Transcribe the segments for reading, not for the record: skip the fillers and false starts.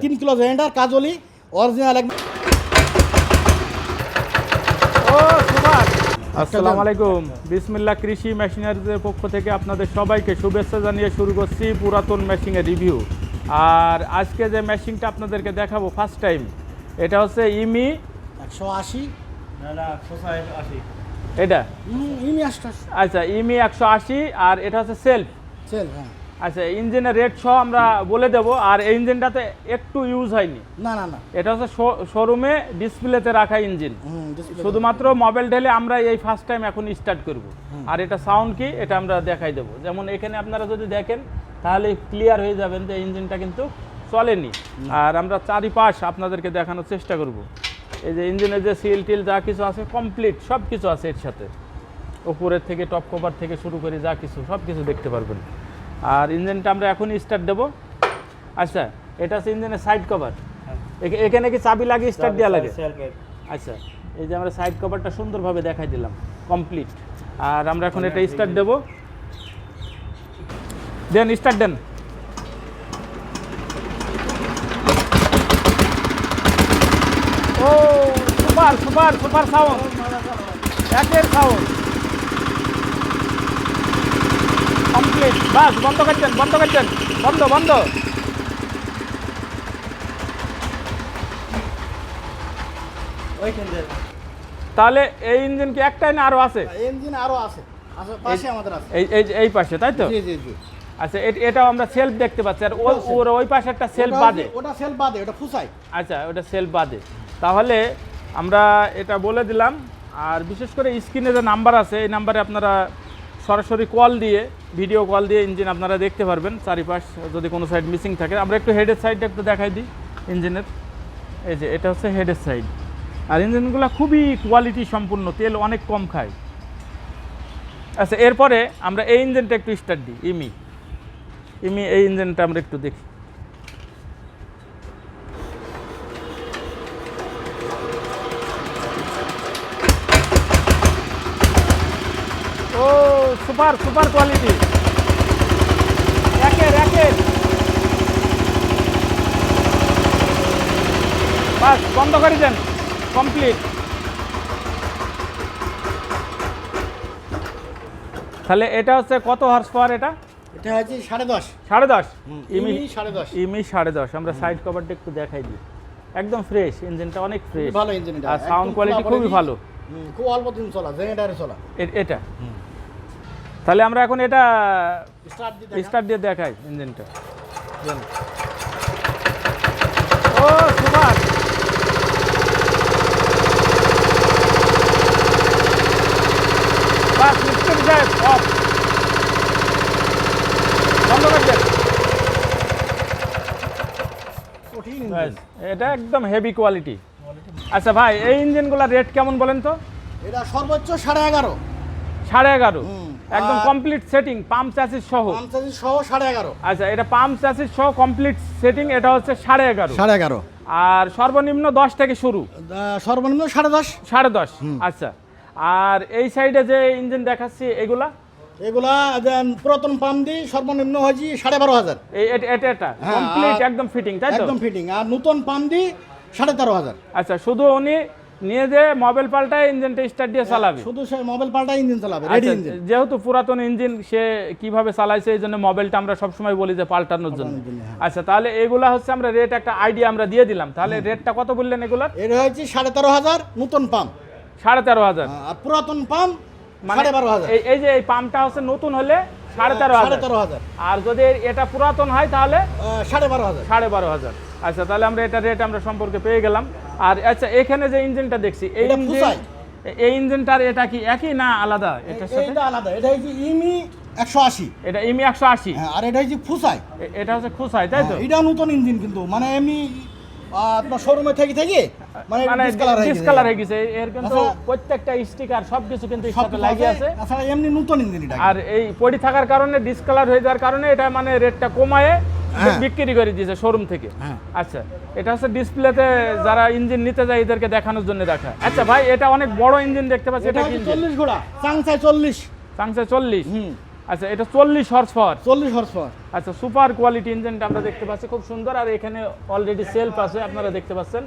3 kilo gender কাজলি original একদম। ও super. আসসালামু আলাইকুম, বিসমিল্লাহ কৃষি মেশিনারিজের পক্ষ থেকে আপনাদের সবাইকে শুভেচ্ছা জানিয়ে শুরু করছি পুরাতন মেশিনের রিভিউ। আর আজকে যে মেশিনটা আপনাদেরকে দেখাবো ফার্স্ট টাইম, এটা হচ্ছে ইমি 180 না 180 ইমি এটা 180 আচ্ছা ইমি 180 আর এটা হচ্ছে সেলফ। সেল হ্যাঁ। আচ্ছা ইঞ্জিনের রেট সহ আমরা বলে দেব। আর এই ইঞ্জিনটাতে একটু ইউজ হয়নি, না না না এটা হচ্ছে শোরুমে ডিসপ্লেতে রাখা ইঞ্জিন। display শুধুমাত্র মোবাইল ঢেলে আমরা এই ফার্স্ট টাইম এখন স্টার্ট করব। আর এটা সাউন্ড কি এটা আমরা দেখাই দেবো। যেমন এখানে আপনারা যদি দেখেন তাহলে ক্লিয়ার হয়ে যাবেন যে ইঞ্জিনটা কিন্তু চলেনি। আর আমরা চারিপাশ আপনাদেরকে দেখানোর চেষ্টা করব। এই যে ইঞ্জিনের যে সিল টিল যা কিছু আছে কমপ্লিট সব কিছু আছে এর সাথে, উপরের থেকে টপ কভার থেকে শুরু করে যা কিছু সব কিছু দেখতে পারবেন। আর ইঞ্জিনটা আমরা এখনই স্টার্ট দেবো। আচ্ছা এটা হচ্ছে ইঞ্জিনের সাইড কভার। এখানে কি চাবি লাগিয়ে স্টার্ট দেওয়া লাগে? আচ্ছা এই যে আমরা সাইড কভারটা সুন্দরভাবে দেখাই দিলাম কমপ্লিট। আর আমরা এখন এটা স্টার্ট দেবো। দেন স্টার্ট দেন। ও সুপার সুপার সুপার সাউন্ড, একের সাউন্ড কমপ্লিট। বাস বন্ধ করছেন, বন্ধ করছেন, বন্ধ বন্ধ। তাহলে এই ইঞ্জিন কি একটাই না আরো আছে? ইঞ্জিন আরো আছে, আছে পাশে আমাদের আছে। এই পাশে তাই তো? জি জি জি। আচ্ছা এটাও আমরা সেলফ দেখতে পাচ্ছি। আর ওই পাশে একটা সেলফ বাদে। ওটা সেল বাদে, ওটা ফুসাই। আচ্ছা ওটা সেলফ বাদে। তাহলে আমরা এটা বলে দিলাম। আর বিশেষ করে স্ক্রিনে যে নাম্বার আছে এই নাম্বারে আপনারা সরাসরি কল দিয়ে ভিডিও কল দিয়ে ইঞ্জিন আপনারা দেখতে পারবেন চারিপাশ যদি কোনো সাইড মিসিং থাকে। আমরা একটু হেডের সাইডটা একটু দেখাই দিই ইঞ্জিনের। এই যে এটা হচ্ছে হেডের সাইড। আর ইঞ্জিনগুলো খুবই কোয়ালিটি সম্পূর্ণ, তেল অনেক কম খায়। আচ্ছা এরপরে আমরা এই ইঞ্জিনটা একটু স্টার্ট দিই। ইমি এই ইঞ্জিনটা আমরা একটু দেখি। ও সুপার সুপার কোয়ালিটি, একের বাস বন্ধ করে দেন কমপ্লিট। তাহলে এটা হচ্ছে কত হর্স পাওয়ার? এটা হচ্ছে 10.5 10.5 ইমি 10.5 ইমি 10.5। আমরা সাইড কভারটা একটু দেখাই দিই। একদম ফ্রেশ ইঞ্জিনটা, অনেক ফ্রেশ। ভালো ইঞ্জিন এটা, আর সাউন্ড কোয়ালিটি খুবই ভালো। খুব অল্প দিন চলা, জেনারেটরে চলা এটা। তাহলে আমরা এখন এটা স্টার্ট দিয়ে দেখাই ইঞ্জিনটা। ও সুপার। বাস মিস্টার সাহেব অফ, বন্ধ করে দেন। এটা একদম হেভি কোয়ালিটি। আচ্ছা ভাই এই ইঞ্জিনগুলোর রেট কেমন বলেন তো? এটা সর্বোচ্চ 11.5 11.5 একদম কমপ্লিট সেটিং, পাম্প চ্যাসিস সহ। 11.5 আচ্ছা এটা পাম্প চ্যাসিস সহ কমপ্লিট সেটিং, এটা হচ্ছে 11.5। আর সর্বনিম্ন 10 থেকে শুরু, সর্বনিম্ন 10.5। আচ্ছা আর এই সাইডে যে ইঞ্জিন দেখাচ্ছি এগুলা পুরাতন পাম্প দিয়ে সর্বনিম্ন হয়েছে 12.5। এটা কমপ্লিট একদম ফিটিং তাই তো? একদম ফিটিং। আর নতুন পাম্প দিয়ে 13.5। আচ্ছা শুধু উনি নিয়ে যে মোবাইল পাল্টায় ইঞ্জিনটা স্টার্ট দিয়ে চালাবে, শুধু সে মোবাইল পাল্টা ইঞ্জিন চালাবে, রেডি ইঞ্জিন। যেহেতু পুরাতন ইঞ্জিন সে কিভাবে চালাইছে এই জন্য মোবাইলটা আমরা সবসময় বলি যে পাল্টানোর জন্য। আচ্ছা তাহলে এগুলা হচ্ছে আমরা রেট একটা আইডিয়া আমরা দিয়ে দিলাম। তাহলে রেটটা কত বললেন এগুলার? এটা হয়েছে 13.5 নতুন পাম্প, 13.5। আর পুরাতন পাম্প মানে 12.5। এই যে এই পাম্পটা হচ্ছে নতুন হলে 13.5, আর যদি এটা পুরাতন হয় তাহলে 12.5। আচ্ছা তাহলে আমরা এটা রেট আমরা সম্পর্কে পেয়ে গেলাম। আর আচ্ছা এখানে যে ইঞ্জিনটা দেখছি এই ইঞ্জিনটার এটা কি একই না আলাদা? এটার সাথে এটা আলাদা। এটা হচ্ছে ইমি 180। এটা ইমি 180। আর এটা হচ্ছে ফুসাই। এটা হচ্ছে খুসাই তাই তো? এটা নতুন ইঞ্জিন কিন্তু মানে এমনি আপনার শোরুমে থেকে মানে ডিসকালার হয়ে গেছে। এর কিন্তু প্রত্যেকটা স্টিকার সবকিছু কিন্তু সাথে লাগিয়ে আছে। আসলে এমনি নতুন ইঞ্জিন এটা। আর এই পড়ে থাকার কারণে ডিসকালার হয়ে যাওয়ার কারণে এটা মানে রেটটা কমায়ে বিক্রি করে দিয়েছে শোরুম থেকে। আচ্ছা এটা হচ্ছে ডিসপ্লেতে যারা ইঞ্জিন নিতে যায় এদেরকে দেখানোর জন্য দেখা। আচ্ছা ভাই এটা অনেক বড় ইঞ্জিন দেখতে পাচ্ছি, এটা কি 40 ঘোড়া চাংসাই 40। 40। আচ্ছা এটা 40 হর্স পাওয়ার। 40 horse power. আচ্ছা সুপার কোয়ালিটি ইঞ্জিনটা আমরা দেখতে পাচ্ছি, খুব সুন্দর। আর এখানে অলরেডি সেলফ আছে, আপনারা দেখতে পাচ্ছেন।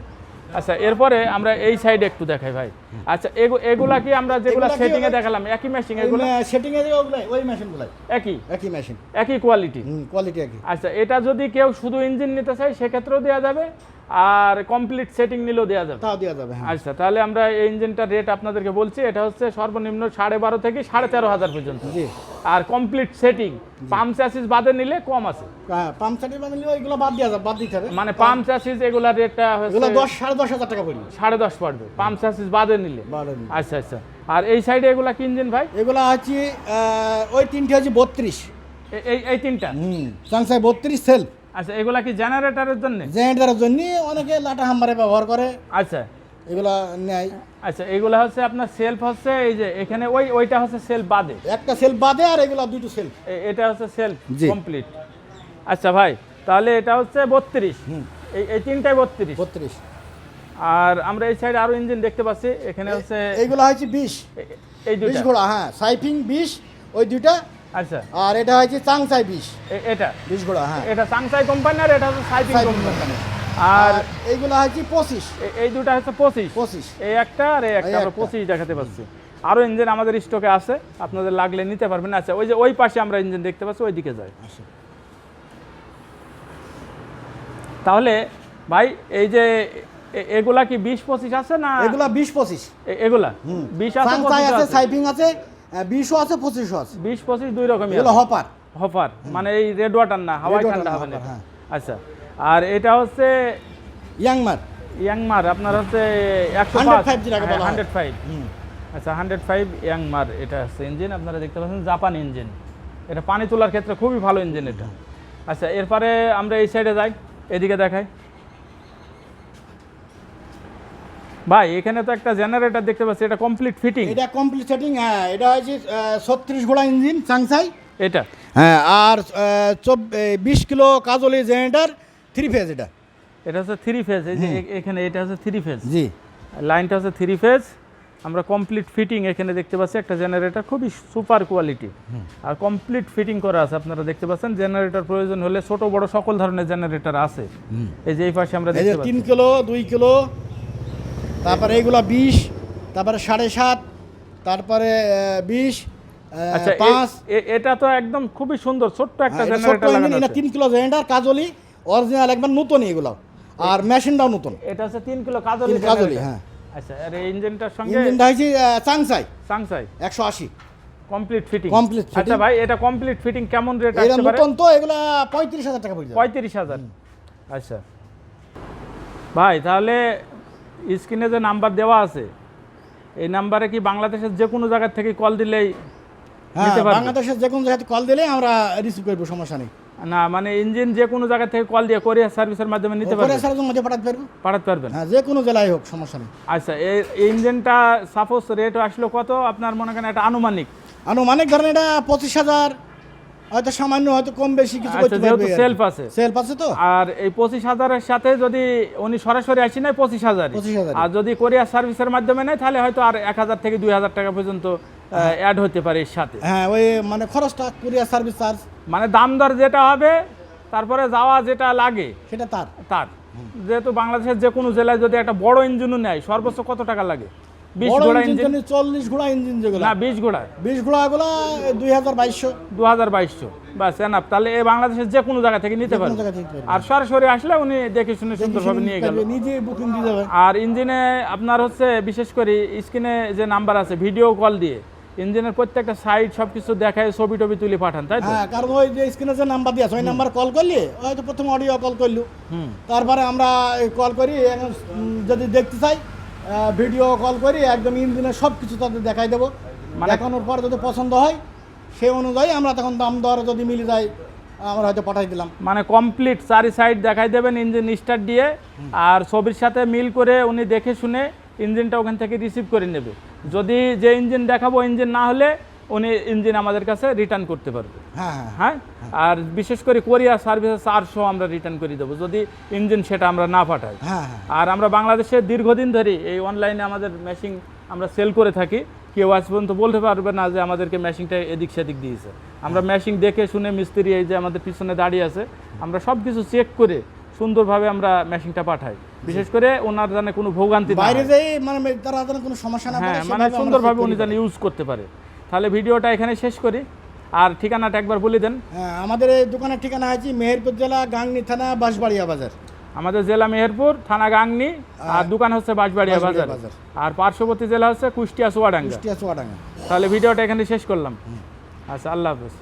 আচ্ছা এরপরে আমরা এই সাইডে একটু দেখাই ভাই। আচ্ছা এগুলা কি আমরা যেগুলা এগুলা কি সেটিং এ ওই- দেখালাম একই মেশিন এগুলো? সেটিং এর ওই মেশিনগুলাই একই মেশিন, একই কোয়ালিটি। কোয়ালিটি একই। আচ্ছা এটা যদি কেউ শুধু ইঞ্জিন নিতে চায় সেক্ষেত্রেও দেওয়া যাবে, আর কমপ্লিট সেটিং নিলেও দেওয়া যাবে। তাও দেওয়া যাবে, হ্যাঁ। আচ্ছা তাহলে আমরা এই ইঞ্জিনটার রেট আপনাদেরকে বলছি, এটা হচ্ছে সর্বনিম্ন 12.5 থেকে 13.5 পর্যন্ত। জি। আর কমপ্লিট সেটিং পাম্প চ্যাসিস বাদে নিলে কম আছে, হ্যাঁ, পাম্প সেটিং বানালে ওইগুলো বাদ দেওয়া যাবে, বাদ দিতে হবে। মানে পাম্প চ্যাসিস এগুলার রেটটা এগুলো হচ্ছে 10,500 টাকা পড়বে। 10.5 পড়বে পাম্প চ্যাসিস বাদে নিলে। বাদে নিলে। আচ্ছা আচ্ছা। আর এই সাইডে এগুলা কি ইঞ্জিন ভাই? এগুলো হচ্ছে ওই তিনটে হচ্ছে 32। এই তিনটা? চাংসাই 32 সেল। আচ্ছা এগুলা কি জেনারেটরের জন্য? জেনারেটরের জন্য অনেকে লাটা হাম্বারে ব্যবহার করে, আচ্ছা এগুলা নেয়। আচ্ছা এগুলা হচ্ছে আপনার সেলফ হচ্ছে এই যে এখানে ওইটা হচ্ছে সেলফ বাদে, একটা সেল বাদে, আর এগুলা দুটো সেল। এটা হচ্ছে সেলফ জি। কমপ্লিট। আচ্ছা ভাই তাহলে এটা হচ্ছে 32, এই তিনটাই 32। 32। আর আমরা এই সাইডে আরো ইঞ্জিন দেখতে পাচ্ছি, এখানে হচ্ছে এইগুলা হচ্ছে 20 এই দুইটা। ঘোড়া, হ্যাঁ। সাইফিং 20 ওই দুইটা, আচ্ছা আর এটা হচ্ছে চাংসাই 20 এটা 20 ঘোড়া, হ্যাঁ। এটা সাংসাই কোম্পানি আর এটা হচ্ছে সাইপিং সাইফিং কোম্পানি। কোম্পানি। আর আর এইগুলা হচ্ছে 25। এই দুটা হচ্ছে 25। এই একটা আর এই একটা এই আমরা একটা। 25 দেখাতে পাচ্ছি। আরো ইঞ্জিন আমাদের স্টকে আছে, আপনাদের লাগলে নিতে পারবেন। আচ্ছা ওই যে ওই পাশে আমরা ইঞ্জিন দেখতে পাচ্ছি, ওই দিকে যাই। তাহলে ভাই এই যে এগুলা কি 20-25 আছে না? এগুলা 20-25। এগুলা 20 আছে, চাংসাই 25 আছে, আছে। সাইফিং আছে, 20ও আছে, 25ও আছে। 20-25 দুই রকমই এগুলো আছে। হপার। হপার মানে এই রেড ওয়াটার না, হাওয়াই Red water ঠান্ডা না, হবে না। hopper, হ্যাঁ। আচ্ছা আর এটা হচ্ছে ইয়াংমার ইয়াংমার, আপনার হচ্ছে 105 105 যেটাকে বলা হয়। 105। আচ্ছা 105 ইয়াংমার এটা হচ্ছে ইঞ্জিন, আপনারা দেখতে পাচ্ছেন জাপান ইঞ্জিন। এটা পানি তোলার ক্ষেত্রে খুবই ভালো ইঞ্জিন এটা। আচ্ছা এরপরে আমরা এই সাইডে যাই, এদিকে দেখাই। ভাই এখানে তো একটা জেনারেটর দেখতে পাচ্ছি, এটা কমপ্লিট ফিটিং। এটা কমপ্লিট সেটিং, হ্যাঁ। এটা হচ্ছে 36 ঘোড়া ইঞ্জিন চাংসাই, এটা হ্যাঁ। আর 20 কিলো কাজলি জেনারেটর 3 ফেজ। এটা হচ্ছে 3 ফেজ। এই যে এখানে এটা হচ্ছে 3 ফেজ, জি। লাইনটা হচ্ছে 3 ফেজ। আমরা কমপ্লিট ফিটিং এখানে দেখতে পাচ্ছি, একটা জেনারেটর খুবই সুপার কোয়ালিটি আর কমপ্লিট ফিটিং করা আছে। আপনারা দেখতে পাচ্ছেন জেনারেটর প্রয়োজন হলে ছোট বড় সকল ধরনের জেনারেটর আছে। এই যে এই পাশে আমরা এই যে দেখতে পাচ্ছি 3 কিলো, 2 কিলো, তারপরে এইগুলা 20, তারপরে 7.5, তারপরে 20, আচ্ছা 5। এটা তো একদম খুবই সুন্দর ছোট্ট একটা এটা জেনারেটর লাগানো এটা আছে। 3 কিলো জেনারেটর কাজলি অরিজিনাল, একবার নতুনই এগুলো। আর মেশিনটাও নতুন। এটা হচ্ছে 3 কিলো কাজলি 3 কাজলি, generator। হ্যাঁ। আচ্ছা আর এই ইঞ্জিনটার সঙ্গে ইঞ্জিনটা হচ্ছে চাংসাই সাংসাই 180। Complete fitting. Complete fitting। আচ্ছা ভাই এটা কমপ্লিট ফিটিং কেমন রেট এটা আসতে পারে? নতুন তো, এগুলা 35,000 টাকা পড়ে যাবে। 35,000। আচ্ছা ভাই তাহলে স্ক্রিনে যে নাম্বার দেওয়া আছে এই নাম্বারে কি বাংলাদেশের যে কোনো জায়গা থেকে কল দিলেই হ্যাঁ, নিতে পারবে? বাংলাদেশের যে কোনো জায়গায় কল দিলে আমরা রিসিভ করবো, সমস্যা নেই। না মানে ইঞ্জিন যে কোনো জায়গা থেকে কল দিয়ে কোরিয়ার সার্ভিসের মাধ্যমে নিতে পারবে, সারাদিনের মধ্যে পাঠাতে পারবো, পাঠাতে পারবেন। হ্যাঁ, যে কোনো জেলায় হোক, সমস্যা নেই। আচ্ছা এই ইঞ্জিনটা সাপোজ রেট আসলো কত আপনার মনে করেন একটা আনুমানিক? আনুমানিক ধরেন এটা 25,000, হয়তো সামান্য, হয়তো কম বেশি কিছু আচ্ছা করতে যেহেতু পারবে। সেলফ আছে, সেলফ আছে তো। আর এই 25,000-এর সাথে যদি উনি সরাসরি আসি নেয় 25,000, 25,000 আর যদি কোরিয়ার সার্ভিসের মাধ্যমে নেয় তাহলে হয়তো আর 1,000 থেকে 2,000 টাকা পর্যন্ত অ্যাড হতে পারে এর সাথে। হ্যাঁ, ওই মানে খরচটা, কুরিয়ার সার্ভিস চার্জ, মানে দাম দর যেটা হবে তারপরে যাওয়া যেটা লাগে সেটা তার। তার। যেহেতু বাংলাদেশের যে কোনো জেলায় যদি একটা বড় ইঞ্জিনও নেয় সর্বোচ্চ কত টাকা লাগে? 20 বড় ঘোড়া ইঞ্জিন ইঞ্জিন? 40 ঘোড়া ইঞ্জিন যেগুলো, না 20 ঘোড়া, 20 ঘোড়াগুলো 2,200। 2,200 বাস এনাফ। তাহলে এই বাংলাদেশের যে কোনো জায়গা থেকে নিতে যে কোনো পারবে। জায়গা থেকে নিতে পারবে। আর সরাসরি আসলে উনি দেখে শুনে সুন্দরভাবে নিয়ে গেল। নিজে বুকিং দিয়ে দেবে। আর ইঞ্জিনে আপনার হচ্ছে বিশেষ করে স্ক্রিনে যে নাম্বার আছে ভিডিও কল দিয়ে ইঞ্জিনের প্রত্যেকটা সাইড সব কিছু দেখায়, ছবি টবি তুলে পাঠান, তাই তো? হ্যাঁ, কারণ ওই যে স্ক্রিনে যে নাম্বার দিয়ে আছে ওই নাম্বার কল করলে হয়তো প্রথমে অডিও কল করলো, তারপরে আমরা কল করি, যদি দেখতে চাই ভিডিও কল করি, একদম ইঞ্জিনের সব কিছু তাদের দেখাই দেবো। দেখানোর পর যদি পছন্দ হয় সেই অনুযায়ী আমরা তখন দাম দর যদি মিলে যায় আমরা হয়তো পাঠাই দিলাম। মানে কমপ্লিট চারি সাইড দেখাই দেবেন ইঞ্জিন স্টার্ট দিয়ে, আর ছবির সাথে মিল করে উনি দেখে শুনে ইঞ্জিনটা ওখান থেকে রিসিভ করে নেবে। যদি যে ইঞ্জিন দেখাবো ইঞ্জিন না হলে উনি ইঞ্জিন আমাদের কাছে রিটার্ন করতে পারবে। হ্যাঁ, হ্যাঁ, হ্যাঁ, আর বিশেষ করে কোরিয়ার সার্ভিসে 400 আমরা রিটার্ন করে দেবো যদি ইঞ্জিন সেটা আমরা না পাঠাই। হ্যাঁ, হ্যাঁ। আর আমরা বাংলাদেশে দীর্ঘদিন ধরে এই অনলাইনে আমাদের মেশিন আমরা সেল করে থাকি, কেউ আজ পর্যন্ত বলতে পারবে না যে আমাদেরকে মেশিনটা এদিক সেদিক দিয়েছে। আমরা মেশিং দেখে শুনে মিস্ত্রি এই যে আমাদের পিছনে দাঁড়িয়ে আছে আমরা সব কিছু চেক করে সুন্দরভাবে আমরা মেশিংটা পাঠাই বিশেষ করে ওনার জানে কোনো ভোগান্তি না বাইরে হয়। যাই মানে তারা যেন কোনো সমস্যা না হ্যাঁ পায় মানে সেভাবে আমরা সুন্দরভাবে check উনি করি। যেন ইউজ করতে পারে। তাহলে ভিডিওটা এখানে শেষ করি আর ঠিকানাটা একবার বলে দেন। হ্যাঁ, আমাদের এই দোকানের ঠিকানা আছে মেহেরপুর জেলা গাংনী থানা বাঁশবাড়িয়া বাজার। আমাদের জেলা মেহেরপুর, থানা গাংনী, আর দোকান হচ্ছে বাঁশবাড়িয়া বাঁশবাড়িয়া বাজার, বাজার। আর পার্শ্ববর্তী জেলা হচ্ছে কুষ্টিয়া চুয়াডাঙ্গা। কুষ্টিয়া চুয়াডাঙ্গা। তাহলে ভিডিওটা এখানে শেষ করলাম। আচ্ছা, আল্লাহ হাফেজ।